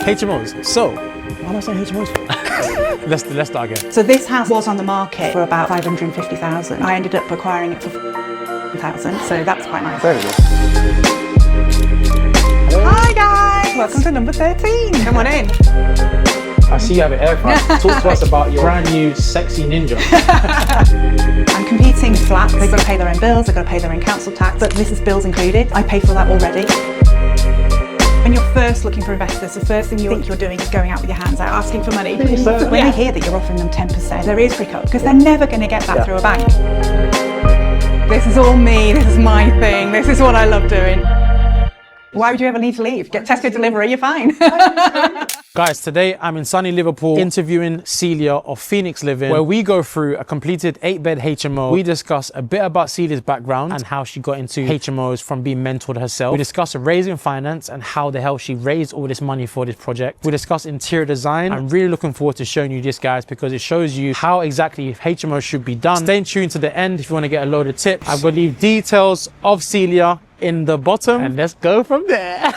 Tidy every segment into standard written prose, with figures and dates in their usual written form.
HMOs. So, why am I saying HMOs for? Let's start again. So this house was on the market for about 550,000. I ended up acquiring it for 1,000, so that's quite nice. Very good. Hi guys! Welcome to number 13. Come on in. I see you have an air fryer. Talk to us about your brand new sexy Ninja. I'm competing with flats. They've got to pay their own bills, they've got to pay their own council tax, but this is bills included. I pay for that already. When you're first looking for investors, the first thing you think you're doing is going out with your hands out, asking for money. So when they hear that you're offering them 10%, their ears prick up because they're never going to get that through a bank. This is all me, this is my thing, this is what I love doing. Why would you ever need to leave? Get Tesco delivery, you're fine. Guys, today I'm in sunny Liverpool interviewing Celia of Phoenix Living, where we go through a completed 8-bed HMO. We discuss a bit about Celia's background and how she got into HMOs from being mentored herself. We discuss raising finance and how the hell she raised all this money for this project. We discuss interior design. I'm really looking forward to showing you this, guys, because it shows you how exactly HMOs should be done. Stay tuned to the end if you want to get a load of tips. I'm going to leave details of Celia in the bottom and let's go from there.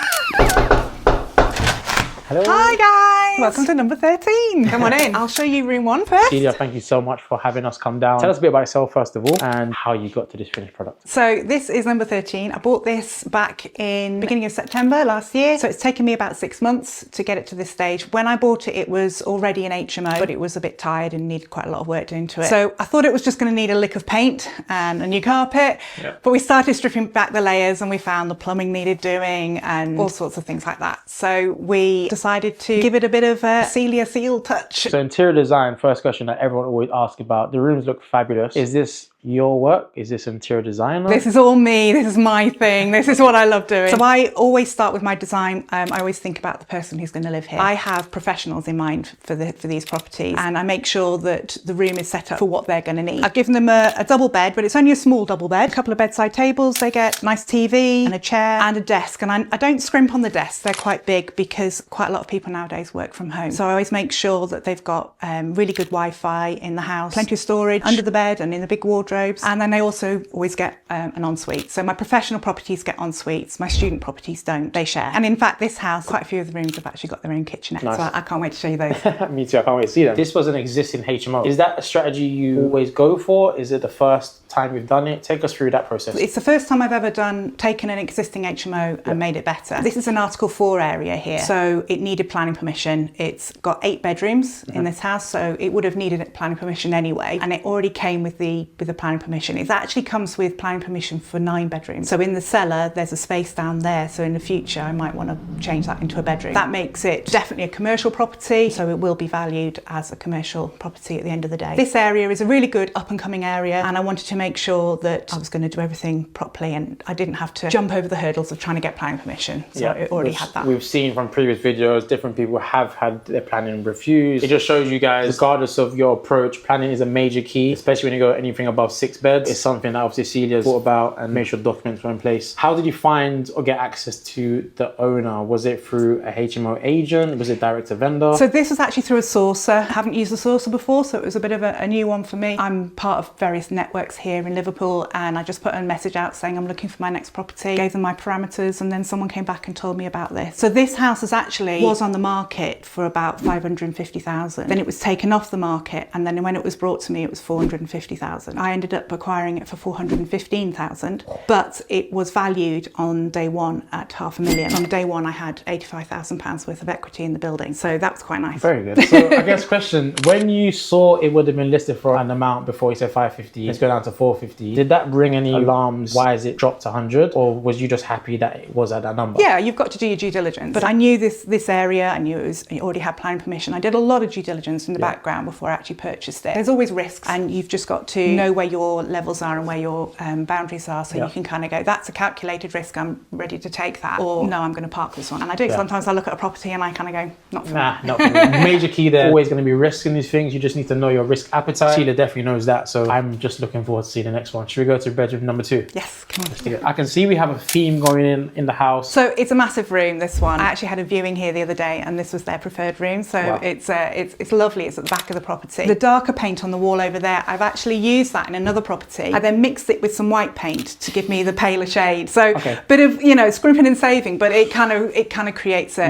Hello. Hi guys! Welcome to number 13. Come on in. I'll show you room 1 first. Celia, thank you so much for having us come down. Tell us a bit about yourself first of all and how you got to this finished product. So this is number 13. I bought this back in beginning of September last year. So it's taken me about 6 months to get it to this stage. When I bought it, it was already an HMO, but it was a bit tired and needed quite a lot of work doing to it. So I thought it was just going to need a lick of paint and a new carpet, but we started stripping back the layers and we found the plumbing needed doing and all sorts of things like that. So we decided to give it a bit of a Celia seal touch. So interior design, first question that everyone always asks about. The rooms look fabulous. Is this your work? Is this interior designer? This is all me. This is my thing. This is what I love doing. So I always start with my design. I always think about the person who's going to live here. I have professionals in mind for these properties, and I make sure that the room is set up for what they're going to need. I've given them a double bed, but it's only a small double bed. A couple of bedside tables. They get nice TV and a chair and a desk. And I don't scrimp on the desks. They're quite big because quite a lot of people nowadays work from home. So I always make sure that they've got really good Wi-Fi in the house, plenty of storage under the bed and in the big wardrobe. And then they also always get an ensuite. So my professional properties get ensuites, my student properties don't, they share. And in fact, this house, quite a few of the rooms have actually got their own kitchenette. Nice. So I can't wait to show you those. Me too, I can't wait to see them. This was an existing HMO. Is that a strategy you always go for? Is it the first time you've done it? Take us through that process. It's the first time I've ever taken an existing HMO and made it better. This is an Article 4 area here. So it needed planning permission. It's got 8 bedrooms in this house, so it would have needed planning permission anyway. And it already came with the planning permission. It actually comes with planning permission for 9 bedrooms. So in the cellar, there's a space down there. So in the future, I might want to change that into a bedroom. That makes it definitely a commercial property. So it will be valued as a commercial property at the end of the day. This area is a really good up and coming area. And I wanted to make sure that I was going to do everything properly and I didn't have to jump over the hurdles of trying to get planning permission. So it already had that. We've seen from previous videos, different people have had their planning refused. It just shows you guys, regardless of your approach, planning is a major key, especially when you go anything above 6 beds. It's something that obviously Celia's thought about and made sure documents were in place. How did you find or get access to the owner? Was it through a HMO agent? Was it direct to vendor? So this was actually through a sourcer. I haven't used a sourcer before, so it was a bit of a new one for me. I'm part of various networks here in Liverpool and I just put a message out saying I'm looking for my next property, gave them my parameters, and then someone came back and told me about this. So this house was on the market for about 550,000. Then it was taken off the market, and then when it was brought to me it was 450,000. I ended up acquiring it for 415,000, but it was valued on day one at £500,000. On day one I had £85,000 worth of equity in the building, so that was quite nice. Very good. So I guess question, when you saw it would have been listed for an amount before you said 550, let's go down to 450, did that ring any alarms? Why is it dropped to 100, or was you just happy that it was at that number? Yeah, you've got to do your due diligence. But I knew this area, I knew it already had planning permission. I did a lot of due diligence in the background before I actually purchased it. There's always risks and you've just got to know where your levels are and where your boundaries are, so you can kind of go, that's a calculated risk, I'm ready to take that, or no, I'm going to park this one. And I do. Sometimes I look at a property and I kind of go, not for me. Not for me. Major key there, always going to be risks in these things. You just need to know your risk appetite. Celia definitely knows that, so I'm just looking forward see the next one. Should we go to bedroom number 2? Yes, come on. Let's do it. I can see we have a theme going in the house. So it's a massive room, this one. I actually had a viewing here the other day and this was their preferred room. So Wow. it's lovely. It's at the back of the property. The darker paint on the wall over there, I've actually used that in another property. I then mixed it with some white paint to give me the paler shade. So bit of, you know, scrimping and saving, but it kind of creates a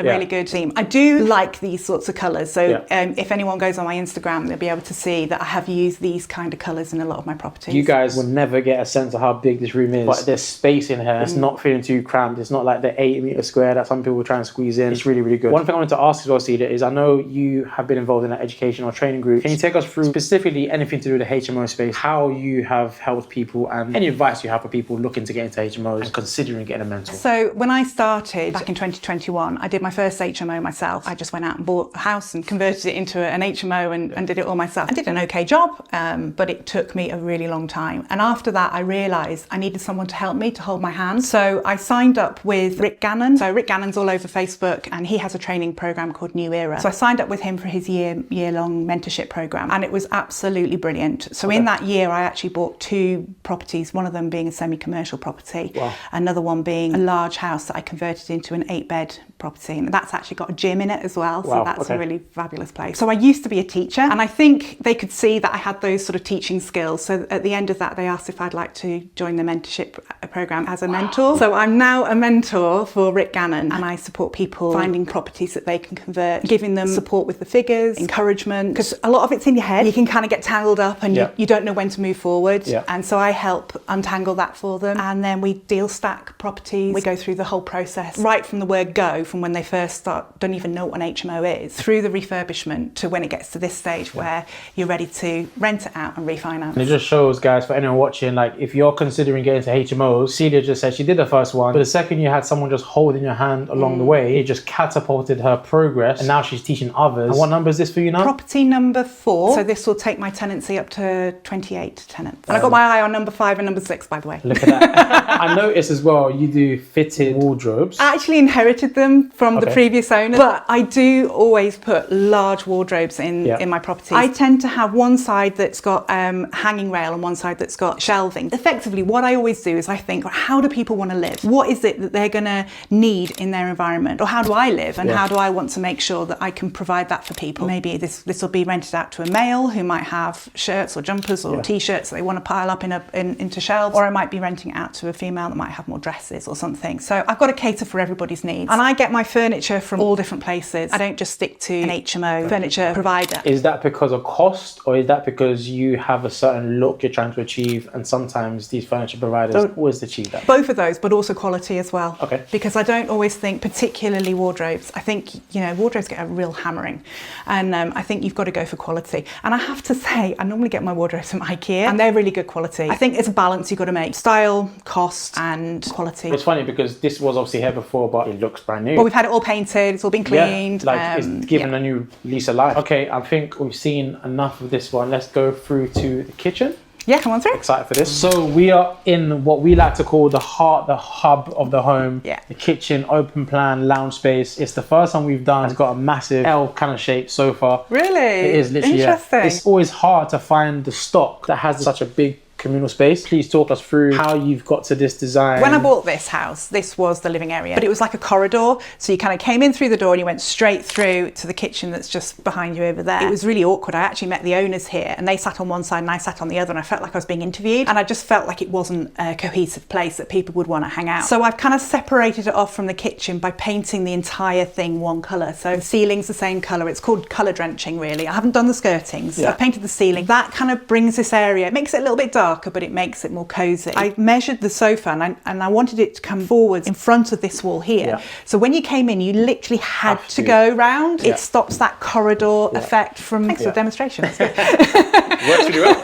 really good theme. I do like these sorts of colours. So if anyone goes on my Instagram, they'll be able to see that I have used these kind of colours in a lot of my properties. You guys will never get a sense of how big this room is, but there's space in here. It's not feeling too cramped. It's not like the 8 meter square that some people try and squeeze in. It's really, really good. One thing I wanted to ask as well, Celia, is I know you have been involved in an education or training group. Can you take us through specifically anything to do with the HMO space, how you have helped people and any advice you have for people looking to get into HMOs and considering getting a rental? So when I started back in 2021, I did my first HMO myself. I just went out and bought a house and converted it into an HMO and did it all myself. I did an okay job, but it took me a really long time. And after that, I realised I needed someone to help me, to hold my hand. So I signed up with Rick Gannon. So Rick Gannon's all over Facebook and he has a training program called New Era. So I signed up with him for his year-long mentorship program and it was absolutely brilliant. So in that year, I actually bought 2 properties, one of them being a semi-commercial property, another one being a large house that I converted into an 8-bed property, and that's actually got a gym in it as well. So that's a really fabulous place. So I used to be a teacher and I think they could see that I had those sort of teaching skills. So at the end of that, they asked if I'd like to join the mentorship program as a mentor. So I'm now a mentor for Rick Gannon and I support people finding properties that they can convert, giving them support with the figures, encouragement, because a lot of it's in your head. You can kind of get tangled up and you don't know when to move forward. And so I help untangle that for them. And then we deal stack properties. We go through the whole process, right from the word go, from when they first start, don't even know what an HMO is, through the refurbishment to when it gets to this stage where you're ready to rent it out and refinance. And it just shows, guys, for anyone watching, like if you're considering getting to HMOs, Celia just said she did the first one, but the second you had someone just holding your hand along the way, it just catapulted her progress and now she's teaching others. And what number is this for you now? Property number 4. So this will take my tenancy up to 28 tenants. And I got my eye on number 5 and number 6, by the way. Look at that. I noticed as well, you do fitted wardrobes. I actually inherited them from the previous owner, but I do always put large wardrobes in my properties. I tend to have one side that's got hanging rail and one side that's got shelving. Effectively, what I always do is I think, how do people want to live? What is it that they're going to need in their environment? Or how do I live? And how do I want to make sure that I can provide that for people? Maybe this will be rented out to a male who might have shirts or jumpers or t-shirts that they want to pile up into shelves, or I might be renting it out to a female that might have more dresses or something. So I've got to cater for everybody's needs. And I get my furniture from all different places. I don't just stick to an HMO furniture provider. Is that because of cost, or is that because you have a certain look you're trying to achieve and sometimes these furniture providers don't always achieve that? Both of those, but also quality as well. Okay. Because I don't always think, particularly wardrobes, I think, you know, wardrobes get a real hammering and I think you've got to go for quality. And I have to say, I normally get my wardrobes from IKEA and they're really good quality. I think it's a balance you've got to make. Style, cost and quality. It's funny because this was obviously here before, but it looks brand new. But we've had it all painted, it's all been cleaned. It's given a new lease of life. Okay, I think we've seen enough of this one. Let's go through to the kitchen. Yeah, come on through. Excited for this. So we are in what we like to call the heart, the hub of the home. Yeah. The kitchen, open plan, lounge space. It's the first one we've done. It's got a massive L kind of shaped sofa. Really? It is literally, interesting. It's always hard to find the stock that has such a big communal space. Please talk us through how you've got to this design. When I bought this house, this was the living area, but it was like a corridor. So you kind of came in through the door and you went straight through to the kitchen that's just behind you over there. It was really awkward. I actually met the owners here and they sat on one side and I sat on the other and I felt like I was being interviewed and I just felt like it wasn't a cohesive place that people would want to hang out. So I've kind of separated it off from the kitchen by painting the entire thing one colour. So the ceiling's the same colour. It's called colour drenching really. I haven't done the skirtings. I've painted the ceiling. That kind of brings this area, it makes it a little bit darker, but it makes it more cozy. I measured the sofa and I wanted it to come forwards in front of this wall here. So when you came in, you literally had to go round. It stops that corridor effect from thanks for the demonstration. Works really well.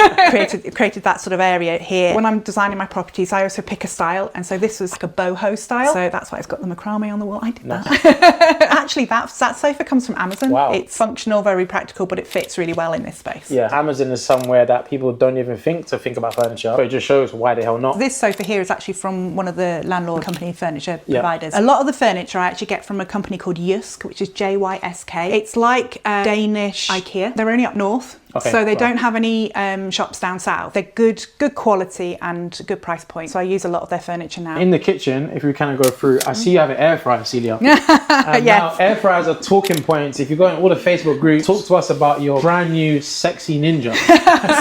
created that sort of area here. When I'm designing my properties, I also pick a style, and so this was like a boho style. So that's why it's got the macrame on the wall. I did that. Actually, that sofa comes from Amazon. Wow. It's functional, very practical, but it fits really well in this space. Yeah, Amazon is somewhere that people don't even think about furniture, but it just shows why the hell not. This sofa here is actually from one of the landlord company furniture providers. A lot of the furniture I actually get from a company called Jysk, which is Jysk. It's like Danish IKEA. They're only up north. Okay, So they don't have any shops down south. They're good quality and good price point. So I use a lot of their furniture now. In the kitchen, if we kind of go through, I see you have an air fryer, Celia. Yes. Now, air fryers are talking points. If you go in all the Facebook groups, talk to us about your brand new sexy Ninja.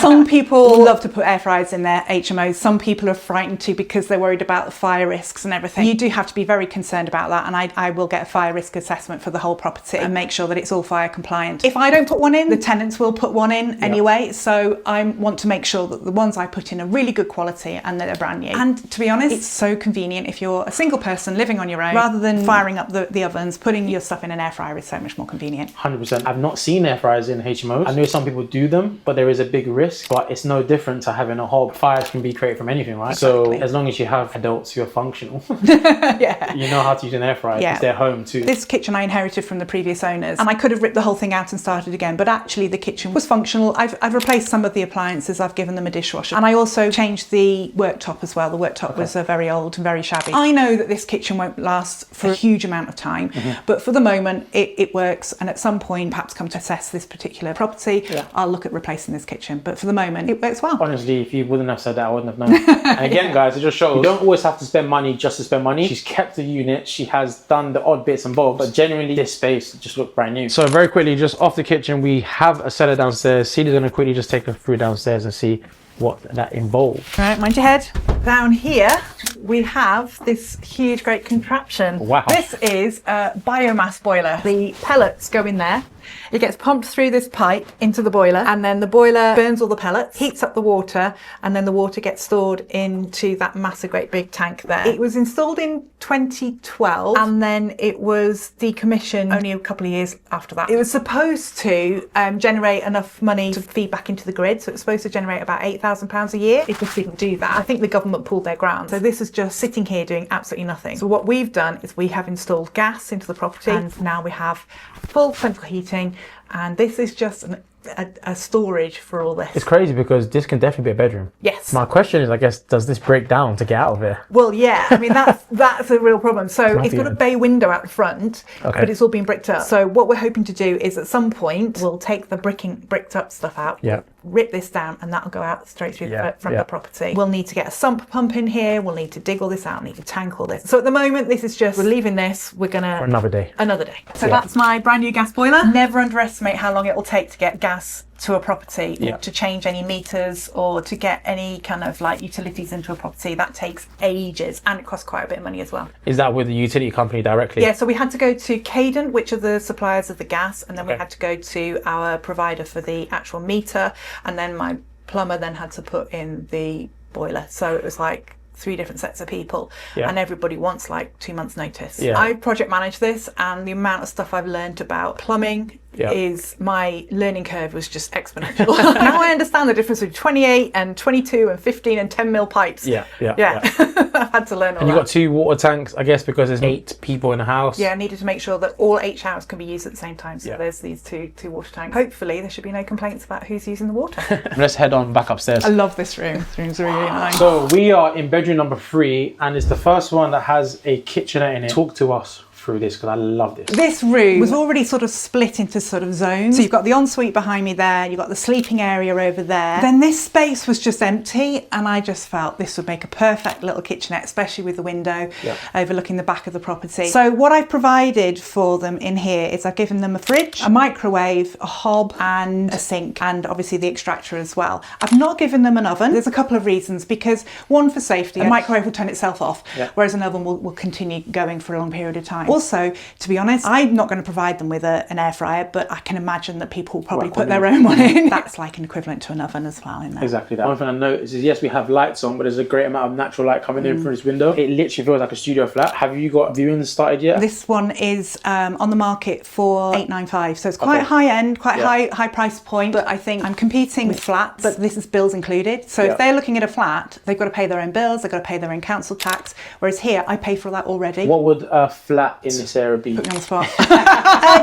Some people love to put air fryers in their HMOs. Some people are frightened too because they're worried about the fire risks and everything. You do have to be very concerned about that, and I will get a fire risk assessment for the whole property and make sure that it's all fire compliant. If I don't put one in, the tenants will put one in anyway. So I want to make sure that the ones I put in are really good quality and that they're brand new. And to be honest, it's so convenient if you're a single person living on your own, rather than firing up the ovens, putting your stuff in an air fryer is so much more convenient. 100%. I've not seen air fryers in HMOs. I know some people do them, but there is a big risk. But it's no different to having a hob. Fires can be created from anything, right? Exactly. So as long as you have adults who are functional, Yeah. you know how to use an air fryer. It's their home too. This kitchen I inherited from the previous owners, and I could have ripped the whole thing out and started again, but actually the kitchen was functional. I've replaced some of the appliances, I've given them a dishwasher, and I also changed the worktop as well. The worktop was very old and very shabby. I know that this kitchen won't last for a huge amount of time, but for the moment it works, and at some point, perhaps come to assess this particular property, I'll look at replacing this kitchen, but for the moment it works well. Honestly, if you wouldn't have said that, I wouldn't have known. And again, guys, it just shows you don't always have to spend money just to spend money. She's kept the unit, she has done the odd bits and bobs, but genuinely this space just looked brand new. So very quickly, just off the kitchen, we have a cellar downstairs. Celia's gonna quickly just take us through downstairs and see what that involves. Right, mind your head. Down here, we have this huge, great contraption. Wow. This is a biomass boiler. The pellets go in there. It gets pumped through this pipe into the boiler, and then the boiler burns all the pellets, heats up the water, and then the water gets stored into that massive, great big tank there. It was installed in 2012, and then it was decommissioned only a couple of years after that. It was supposed to generate enough money to feed back into the grid, so it was supposed to generate about £8,000 a year. It just didn't do that. I think the government pulled their grant. So this is just sitting here doing absolutely nothing. So what we've done is we have installed gas into the property, and now we have full central heating, and this is just a storage for all this. It's crazy because this can definitely be a bedroom. Yes. My question is, I guess, does this break down to get out of here? Well, yeah, I mean, that's a real problem. So it's got a bay window out the front, but it's all been bricked up. So what we're hoping to do is at some point, we'll take the bricked up stuff out, rip this down, and that'll go out straight through the front of the property. We'll need to get a sump pump in here. We'll need to dig all this out, need to tank all this. So at the moment, this is just, we're leaving this, we're gonna... For another day. Another day. So that's my brand new gas boiler. Never underestimate how long it will take to get gas to a property, or to change any meters, or to get any kind of like utilities into a property. That takes ages, and it costs quite a bit of money as well. Is that with the utility company directly? Yeah, so we had to go to Cadent, which are the suppliers of the gas, and then we had to go to our provider for the actual meter, and then my plumber then had to put in the boiler. So it was like 3 different sets of people, and everybody wants like 2 months notice. I project manage this, and the amount of stuff I've learned about plumbing is, my learning curve was just exponential. Now I understand the difference between 28 and 22 and 15 and 10 mil pipes. Yeah. I've had to learn all And that. you've got 2 water tanks, I guess, because there's 8 people in the house. Yeah, I needed to make sure that all 8 showers can be used at the same time. So there's these two water tanks. Hopefully there should be no complaints about who's using the water. Let's head on back upstairs. I love this room. This room's really nice. So we are in bedroom number 3, and it's the first one that has a kitchenette in it. Talk to us through this, because I love this. This room was already sort of split into sort of zones. So you've got the ensuite behind me there, you've got the sleeping area over there. Then this space was just empty, and I just felt this would make a perfect little kitchenette, especially with the window overlooking the back of the property. So what I've provided for them in here is I've given them a fridge, a microwave, a hob, and a sink, and obviously the extractor as well. I've not given them an oven. There's a couple of reasons, because one, for safety, a microwave will turn itself off, whereas an oven will continue going for a long period of time. Also, to be honest, I'm not going to provide them with an air fryer, but I can imagine that people will probably put their own one in. That's like an equivalent to an oven as well in there. Exactly that. One thing I noticed is, yes, we have lights on, but there's a great amount of natural light coming in through this window. It literally feels like a studio flat. Have you got viewings started yet? This one is on the market for $895, so it's quite high end, quite high price point, but I think I'm competing with flats, but this is bills included. So if they're looking at a flat, they've got to pay their own bills, they've got to pay their own council tax, whereas here I pay for that already. What would a flat in this area be? Put me on the spot.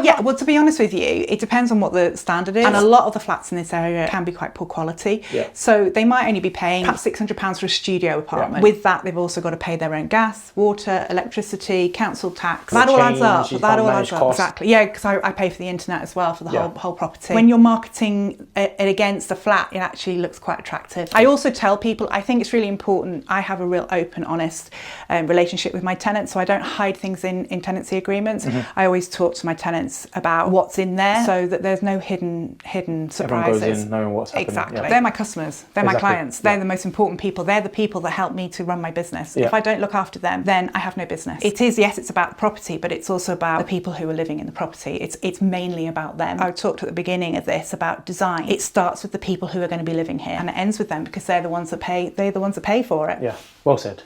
Yeah, well, to be honest with you, it depends on what the standard is. And a lot of the flats in this area can be quite poor quality. Yeah. So they might only be paying perhaps £600 for a studio apartment. Yeah. With that, they've also got to pay their own gas, water, electricity, council tax. That all adds up. That all adds up. Exactly. Yeah, because I pay for the internet as well for the whole property. When you're marketing it against a flat, it actually looks quite attractive. I also tell people, I think it's really important. I have a real open, honest relationship with my tenants, so I don't hide things in tenancy agreements. I always talk to my tenants about what's in there so that there's no hidden surprises. Everyone goes in knowing what's happening. Exactly. Yeah. They're my customers. They're my clients. They're the most important people. They're the people that help me to run my business. If I don't look after them, then I have no business. It is, yes, it's about the property, but it's also about the people who are living in the property. It's mainly about them. I talked at the beginning of this about design. It starts with the people who are going to be living here, and it ends with them because they're the ones that pay. They're the ones that pay for it. Yeah, well said.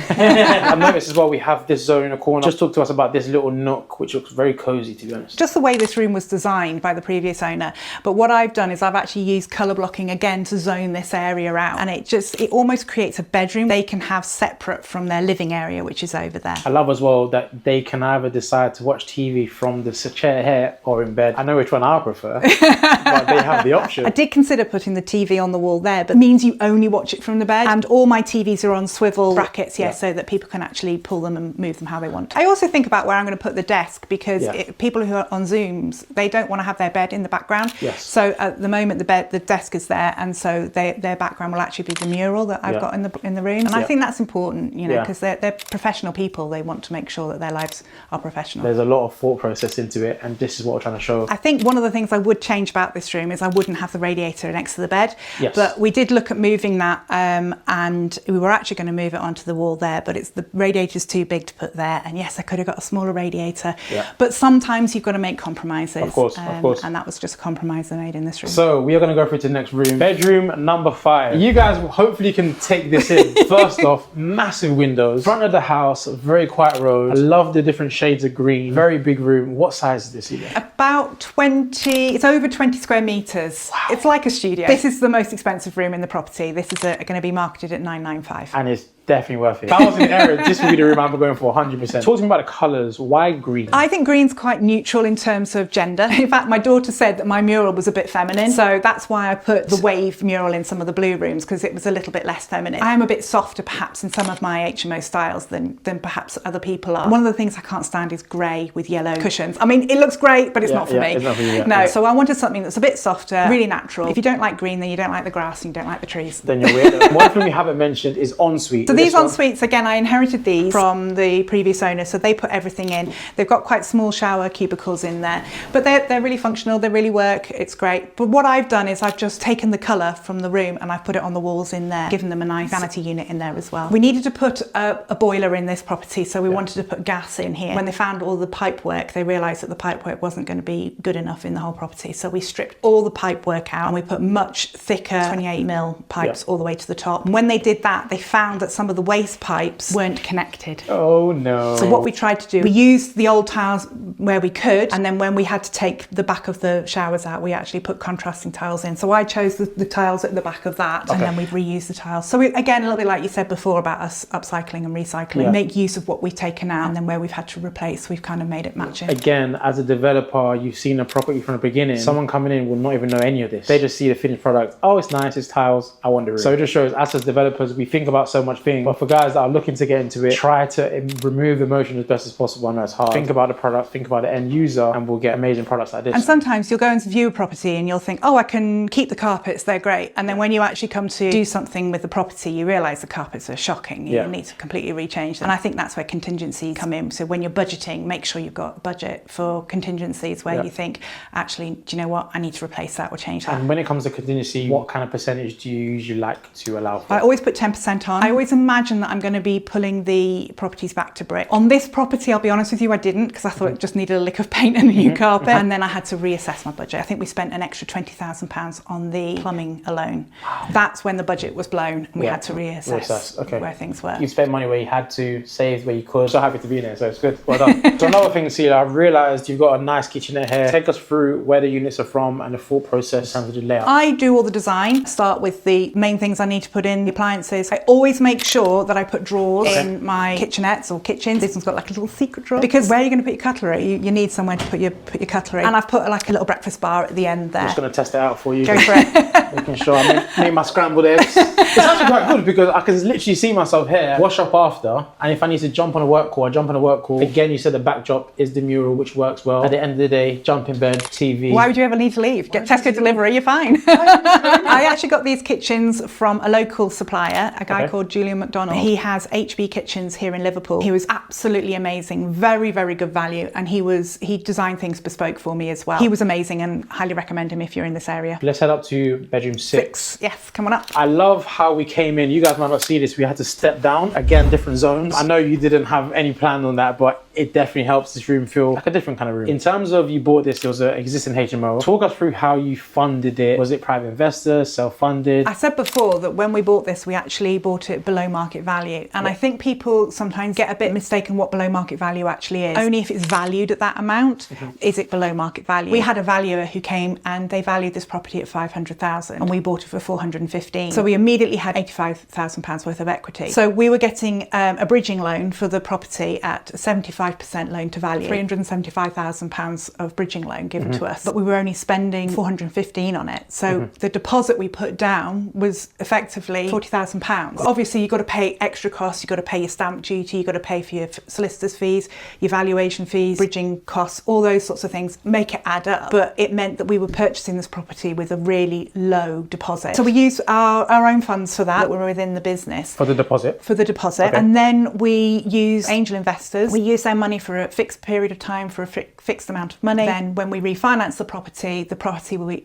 I've noticed as well we have this zone in a corner. Just talk to us about this little nook, which looks very cozy, to be honest. Just the way this room was designed by the previous owner. But what I've done is I've actually used colour blocking again to zone this area out, and it almost creates a bedroom they can have separate from their living area, which is over there. I love as well that they can either decide to watch TV from the chair here or in bed. I know which one I prefer, but they have the option. I did consider putting the TV on the wall there, but it means you only watch it from the bed, and all my TVs are on swivel brackets, so that people can actually pull them and move them how they want. I also think about where I'm going to put the desk, because people who are on Zooms, they don't want to have their bed in the background. So at the moment the desk is there, and so their background will actually be the mural that I've got in the room. And I think that's important, you know, because they're professional people. They want to make sure that their lives are professional. There's a lot of thought process into it, and this is what we're trying to show. I think one of the things I would change about this room is I wouldn't have the radiator next to the bed. But we did look at moving that, and we were actually going to move it onto the wall there, but the radiator's too big to put there. And yes, I could have got a smaller radiator, but sometimes you've got to make compromises. Of course. And that was just a compromise I made in this room. So we are going to go through to the next room. Bedroom number 5. You guys hopefully can take this in. First off, massive windows. Front of the house, very quiet road. I love the different shades of green. Very big room. What size is this, Celia? About 20, it's over 20 square meters. Wow. It's like a studio. This is the most expensive room in the property. This is going to be marketed at $995. And it's definitely worth it. If I was in the area, this would be the room I'm going for 100%. Talk to me about the colours. Why green? I think green's quite neutral in terms of gender. In fact, my daughter said that my mural was a bit feminine, so that's why I put the wave mural in some of the blue rooms, because it was a little bit less feminine. I am a bit softer perhaps in some of my HMO styles than perhaps other people are. One of the things I can't stand is grey with yellow cushions. I mean, it looks great, but it's not for me. It's not for you, no, so I wanted something that's a bit softer, really natural. If you don't like green, then you don't like the grass and you don't like the trees. Then you're weird. One thing we haven't mentioned is ensuite. So these ensuites, again, I inherited these from the previous owner, so they put everything in. They've got quite small shower cubicles in there, but they're really functional, they really work, it's great. But what I've done is I've just taken the colour from the room and I've put it on the walls in there, given them a nice vanity unit in there as well. We needed to put a boiler in this property, so we wanted to put gas in here. When they found all the pipe work, they realised that the pipe work wasn't going to be good enough in the whole property, so we stripped all the pipe work out and we put much thicker 28mm pipes all the way to the top. And when they did that, they found that some of the waste pipes weren't connected. Oh no. So what we tried to do, we used the old tiles where we could, and then when we had to take the back of the showers out, we actually put contrasting tiles in. So I chose the tiles at the back of that, and then we've reused the tiles. So again, a little bit like you said before about us upcycling and recycling, make use of what we've taken out, and then where we've had to replace, we've kind of made it match it. Again, as a developer, you've seen a property from the beginning. Someone coming in will not even know any of this. They just see the finished product. Oh, it's nice, it's tiles, I want the room. So it just shows us as developers, we think about so much things, but for guys that are looking to get into it, try to remove emotion as best as possible. I know it's hard. Think about the product, think about the end user, and we'll get amazing products like this. And sometimes you'll go and view a property and you'll think, oh, I can keep the carpets, they're great. And then when you actually come to do something with the property, you realise the carpets are shocking. You need to completely rechange them. And I think that's where contingencies come in. So when you're budgeting, make sure you've got a budget for contingencies where you think, actually, do you know what? I need to replace that or change that. And when it comes to contingency, what kind of percentage do you usually like to allow for? I always put 10% on. I always imagine that I'm going to be pulling the properties back to brick. On this property, I'll be honest with you, I didn't, because I thought it just needed a lick of paint and a new carpet. And then I had to reassess my budget. I think we spent an extra £20,000 on the plumbing alone. Wow. That's when the budget was blown and we had to reassess where things were. You spent money where you had to, saved where you could. So happy to be in there, so it's good. Well done. So another thing, Celia, I've realised you've got a nice kitchenette here. Take us through where the units are from and the thought process in terms of the layout. I do all the design. Start with the main things I need to put in, the appliances. I always make sure that I put drawers in my kitchenettes or kitchens. This one's got like a little secret drawer, because where are you going to put your cutlery? You need somewhere to put your cutlery. And I've put like a little breakfast bar at the end there. I'm just going to test it out for you. Go for it. Making sure I make my scrambled eggs. It's actually quite good because I can literally see myself here, wash up after, and if I need to jump on a work call, I jump on a work call. Again, you said the backdrop is the mural, which works well. At the end of the day, jump in bed, TV. Why would you ever need to leave? Get Tesco delivery, you're fine. I actually got these kitchens from a local supplier, a guy called Julian McDonald. He has HB Kitchens here in Liverpool. He was absolutely amazing, very, very good value, and he designed things bespoke for me as well. He was amazing and highly recommend him if you're in this area. Let's head up to bedroom 6. Yes, come on up. I love how we came in. You guys might not see this. We had to step down. Again, different zones. I know you didn't have any plan on that, but it definitely helps this room feel like a different kind of room. In terms of you bought this, it was an existing HMO. Talk us through how you funded it. Was it private investors, self-funded? I said before that when we bought this, we actually bought it below market value. And I think people sometimes get a bit mistaken what below market value actually is. Only if it's valued at that amount, is it below market value. We had a valuer who came and they valued this property at 500,000 and we bought it for 415. So we immediately had £85,000 worth of equity. So we were getting a bridging loan for the property at 75% loan to value, £375,000 of bridging loan given to us, but we were only spending 415 on it. So the deposit we put down was effectively £40,000. Obviously, you've got to pay extra costs, you've got to pay your stamp duty, you've got to pay for your solicitor's fees, your valuation fees, bridging costs, all those sorts of things, make it add up. But it meant that we were purchasing this property with a really low deposit. So we used our own funds for that were within the business. For the deposit? For the deposit. Okay. And then we use angel investors. We use their money for a fixed period of time, for a fixed amount of money. Then when we refinance the property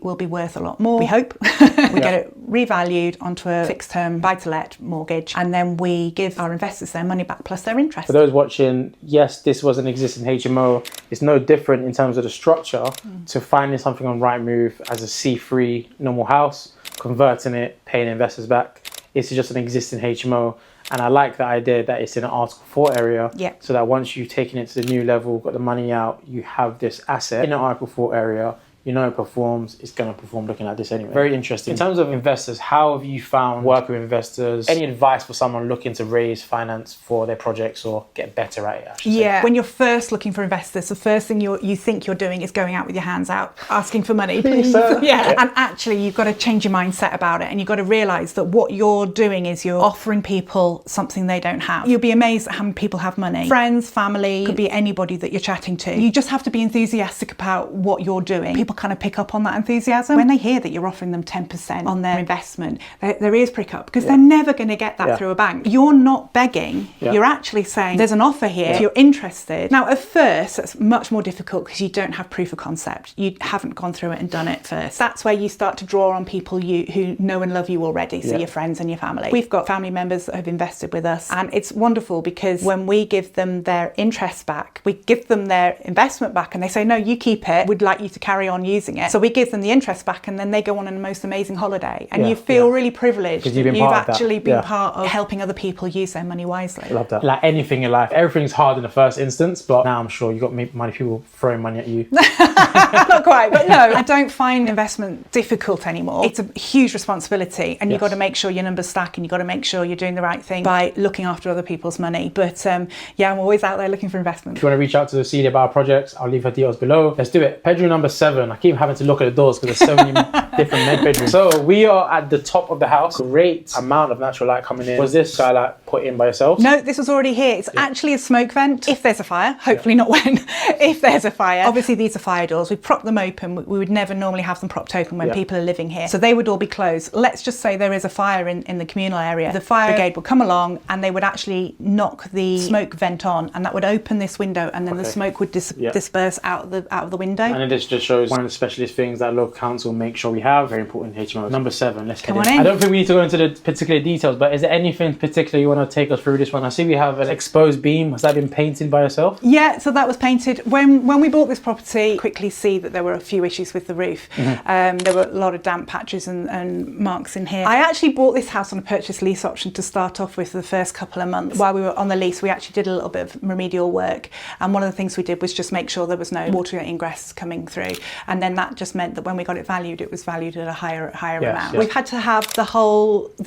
will be worth a lot more, we hope. We get it revalued onto a fixed term buy-to-let mortgage, and then we give our investors their money back plus their interest. For those watching, yes, this was an existing HMO. It's no different in terms of the structure to finding something on Rightmove as a C3 normal house, converting it, paying investors back. It's just an existing HMO. And I like the idea that it's in an Article 4 area, so that once you've taken it to the new level, got the money out, you have this asset in an Article 4 area. You know it performs, it's going to perform looking at this anyway. Very interesting. In terms of investors, how have you found working with investors? Any advice for someone looking to raise finance for their projects or get better at it, I should say? When you're first looking for investors, the first thing you think you're doing is going out with your hands out, asking for money. Please, sir. And actually you've got to change your mindset about it, and you've got to realise that what you're doing is you're offering people something they don't have. You'll be amazed at how many people have money. Friends, family, could be anybody that you're chatting to. You just have to be enthusiastic about what you're doing. People kind of pick up on that enthusiasm. When they hear that you're offering them 10% on their investment, their ears prick up, because they're never going to get that through a bank. You're not begging. You're actually saying, there's an offer here, if you're interested. Now, at first, that's much more difficult because you don't have proof of concept. You haven't gone through it and done it first. That's where you start to draw on people who know and love you already, so your friends and your family. We've got family members that have invested with us, and it's wonderful because when we give them their interest back, we give them their investment back, and they say, no, you keep it, we'd like you to carry on using it. So we give them the interest back, and then they go on the most amazing holiday, and you feel really privileged. Because you've actually been part of helping other people use their money wisely. Love that. Like anything in life, everything's hard in the first instance, but now I'm sure you've got many people throwing money at you. Not quite, but no, I don't find investment difficult anymore. It's a huge responsibility, and you've got to make sure your numbers stack, and you've got to make sure you're doing the right thing by looking after other people's money. But I'm always out there looking for investment. If you want to reach out to Celia about our projects, I'll leave her details below. Let's do it. Bedroom number 7. I keep having to look at the doors because there's so many different bedrooms. So we are at the top of the house. Great amount of natural light coming in. Was this skylight put in by yourselves? No, this was already here. It's actually a smoke vent. If there's a fire, hopefully not when, if there's a fire. Obviously these are fire doors. We prop them open. We would never normally have them propped open when people are living here. So they would all be closed. Let's just say there is a fire in the communal area. The fire brigade would come along and they would actually knock the smoke vent on, and that would open this window, and then the smoke would disperse out of the window. And this just shows one of the specialist things that local council make sure we have. Very important HMO. Number 7, let's Come get on in. in. I don't think we need to go into the particular details, but is there anything particular you want to take us through this one? I see we have an exposed beam. Has that been painted by yourself? Yeah, so that was painted. When we bought this property, quickly see that there were a few issues with the roof. There were a lot of damp patches and marks in here. I actually bought this house on a purchase lease option to start off with for the first couple of months. While we were on the lease, we actually did a little bit of remedial work, and one of the things we did was just make sure there was no water ingress coming through, and then that just meant that when we got it valued valued at a higher Yes, amount. yes. We've had to have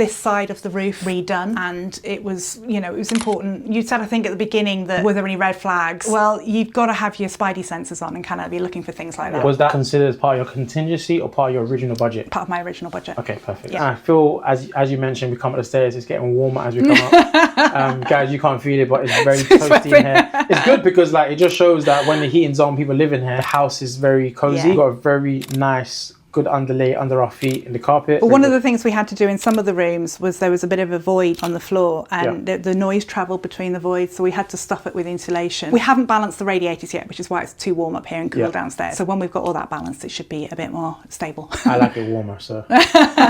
this side of the roof redone, and it was, you know, it was important. You said, I think at the beginning, that were there any red flags? Well, you've got to have your spidey senses on and kind of be looking for things like that. Was that considered as part of your contingency or part of your original budget? Part of my original budget. Okay, perfect. Yeah. And I feel, as you mentioned, we come up the stairs, it's getting warmer as we come up. Guys, you can't feel it, but it's very toasty in here. It's good because like it just shows that when the heating's on, people live in here. The house is very cozy. Yeah. We've got a very nice, good underlay under our feet in the carpet. But one of the things we had to do in some of the rooms was there was a bit of a void on the floor, and the noise travelled between the voids, so we had to stuff it with insulation. We haven't balanced the radiators yet, which is why it's too warm up here and cool downstairs. So when we've got all that balanced, it should be a bit more stable. I like it warmer, so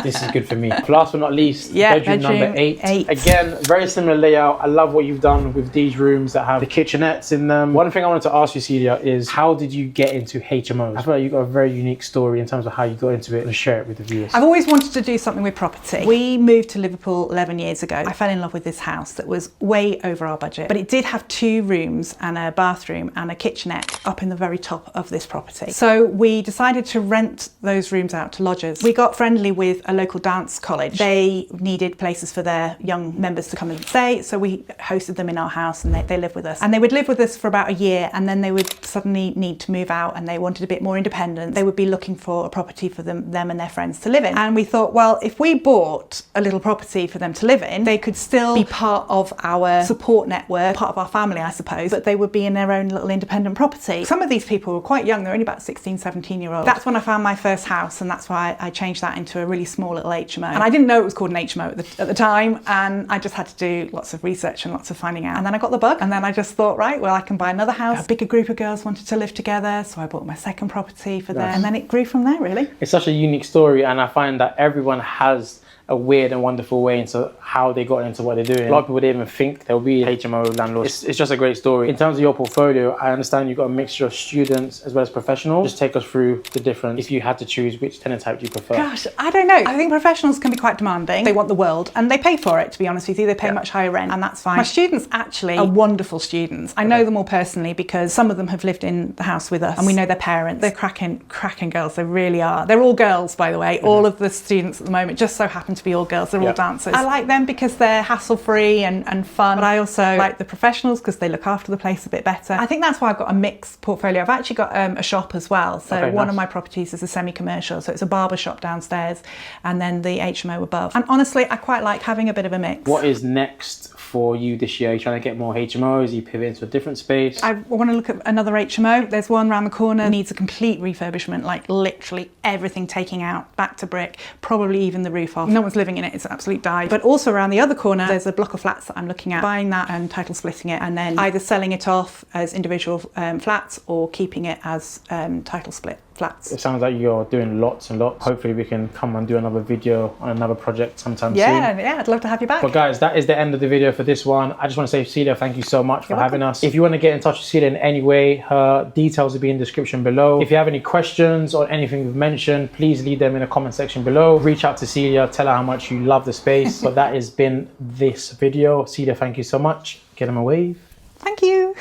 this is good for me. Last but not least, bedroom number 8. Again, very similar layout. I love what you've done with these rooms that have the kitchenettes in them. One thing I wanted to ask you, Celia, is how did you get into HMOs? I feel like you've got a very unique story in terms of how you got into it, and share it with the viewers. I've always wanted to do something with property. We moved to Liverpool 11 years ago. I fell in love with this house that was way over our budget, but it did have 2 rooms and a bathroom and a kitchenette up in the very top of this property. So we decided to rent those rooms out to lodgers. We got friendly with a local dance college. They needed places for their young members to come and stay, so we hosted them in our house, and they lived with us. And they would live with us for about a year, and then they would suddenly need to move out, and they wanted a bit more independence. They would be looking for a property for them and their friends to live in. And we thought, well, if we bought a little property for them to live in, they could still be part of our support network, part of our family, I suppose, but they would be in their own little independent property. Some of these people were quite young. They're only about 16, 17-year-olds. That's when I found my first house, and that's why I changed that into a really small little HMO. And I didn't know it was called an HMO at the time, and I just had to do lots of research and lots of finding out. And then I got the bug, and then I just thought, right, well, I can buy another house. A bigger group of girls wanted to live together, so I bought my second property for them, and then it grew from there, really. It's such a unique story, and I find that everyone has a weird and wonderful way into how they got into what they're doing. A lot of people didn't even think they'll be HMO landlords. It's just a great story. In terms of your portfolio, I understand you've got a mixture of students as well as professionals. Just take us through the difference. If you had to choose, which tenant type do you prefer? Gosh, I don't know. I think professionals can be quite demanding. They want the world, and they pay for it, to be honest with you. They pay much higher rent, and that's fine. My students actually are wonderful students. I know them all personally because some of them have lived in the house with us, and we know their parents. They're cracking girls. They really are. They're all girls, by the way. All of the students at the moment just so happen to be all girls. They're all dancers. I like them because they're hassle-free and fun, but I also like the professionals because they look after the place a bit better. I think that's why I've got a mixed portfolio. I've actually got a shop as well. So one of my properties is a semi-commercial. So it's a barber shop downstairs and then the HMO above. And honestly, I quite like having a bit of a mix. What is next for you this year? Are you trying to get more HMOs? Are you pivot into a different space? I want to look at another HMO. There's one around the corner, needs a complete refurbishment, like literally everything taking out, back to brick, probably even the roof off. No one's living in it, it's an absolute dive. But also around the other corner, there's a block of flats that I'm looking at, buying that and title splitting it, and then either selling it off as individual flats or keeping it as title split flats. It sounds like you're doing lots and lots. Hopefully we can come and do another video on another project sometime soon. Yeah, I'd love to have you back. But guys, that is the end of the video for this one. I just want to say, Celia, thank you so much for having us. If you want to get in touch with Celia in any way, her details will be in the description below. If you have any questions or anything we've mentioned, please leave them in the comment section below. Reach out to Celia, tell her how much you love the space. But that has been this video. Celia, thank you so much. Get them a wave. Thank you.